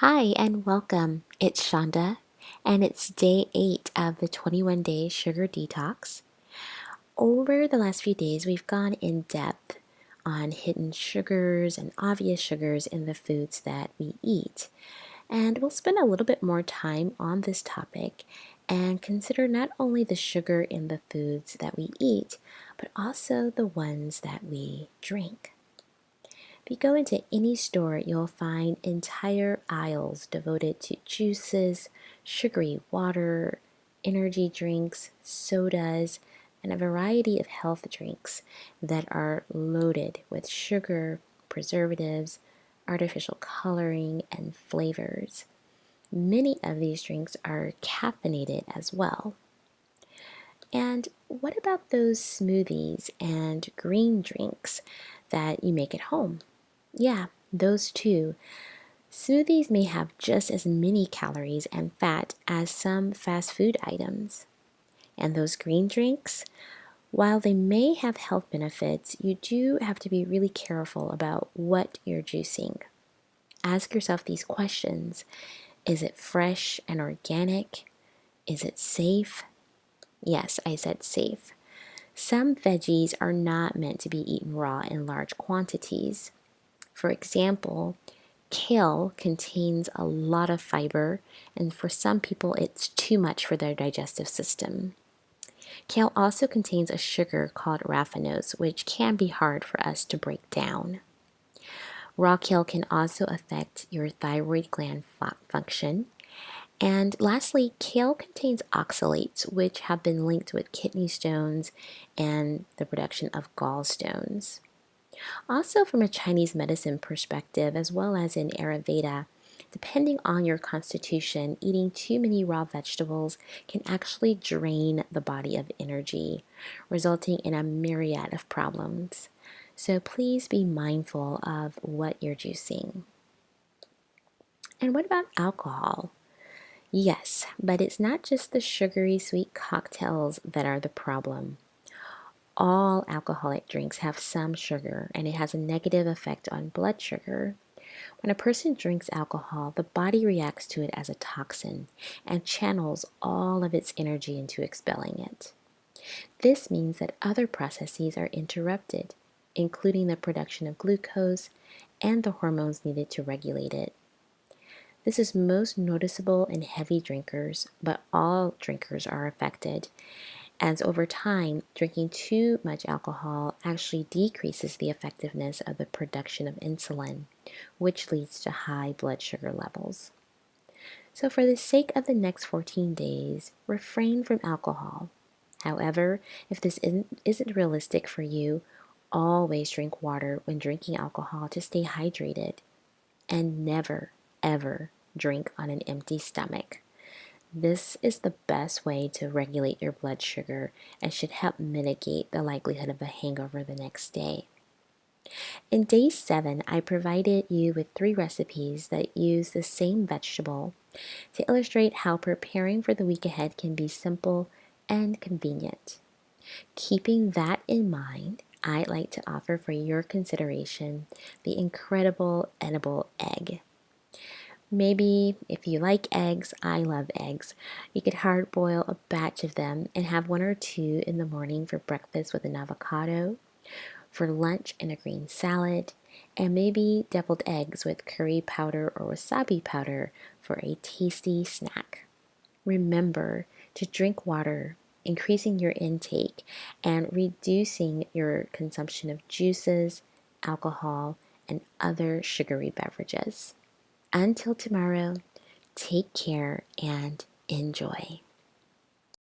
Hi and welcome. It's Shonda, and it's day 8 of the 21-day sugar detox. Over the last few days, we've gone in depth on hidden sugars and obvious sugars in the foods that we eat. And we'll spend a little bit more time on this topic and consider not only the sugar in the foods that we eat, but also the ones that we drink. If you go into any store, you'll find entire aisles devoted to juices, sugary water, energy drinks, sodas, and a variety of health drinks that are loaded with sugar, preservatives, artificial coloring, and flavors. Many of these drinks are caffeinated as well. And what about those smoothies and green drinks that you make at home? Yeah, those too. Smoothies may have just as many calories and fat as some fast food items. And those green drinks, while they may have health benefits, you do have to be really careful about what you're juicing. Ask yourself these questions. Is it fresh and organic? Is it safe? Yes, I said safe. Some veggies are not meant to be eaten raw in large quantities. For example, kale contains a lot of fiber, and for some people, it's too much for their digestive system. Kale also contains a sugar called raffinose, which can be hard for us to break down. Raw kale can also affect your thyroid gland function. And lastly, kale contains oxalates, which have been linked with kidney stones and the production of gallstones. Also, from a Chinese medicine perspective, as well as in Ayurveda, depending on your constitution, eating too many raw vegetables can actually drain the body of energy, resulting in a myriad of problems. So please be mindful of what you're juicing. And what about alcohol? Yes, but it's not just the sugary sweet cocktails that are the problem. All alcoholic drinks have some sugar, and it has a negative effect on blood sugar. When a person drinks alcohol, the body reacts to it as a toxin and channels all of its energy into expelling it. This means that other processes are interrupted, including the production of glucose and the hormones needed to regulate it. This is most noticeable in heavy drinkers, but all drinkers are affected, as over time, drinking too much alcohol actually decreases the effectiveness of the production of insulin, which leads to high blood sugar levels. So, for the sake of the next 14 days, refrain from alcohol. However, if this isn't realistic for you, always drink water when drinking alcohol to stay hydrated. And never, ever drink on an empty stomach. This is the best way to regulate your blood sugar and should help mitigate the likelihood of a hangover the next day. In day 7, I provided you with 3 recipes that use the same vegetable to illustrate how preparing for the week ahead can be simple and convenient. Keeping that in mind, I'd like to offer for your consideration the incredible edible egg. Maybe if you like eggs, I love eggs, you could hard boil a batch of them and have 1 or 2 in the morning for breakfast with an avocado, for lunch in a green salad, and maybe deviled eggs with curry powder or wasabi powder for a tasty snack. Remember to drink water, increasing your intake, and reducing your consumption of juices, alcohol, and other sugary beverages. Until tomorrow, take care and enjoy.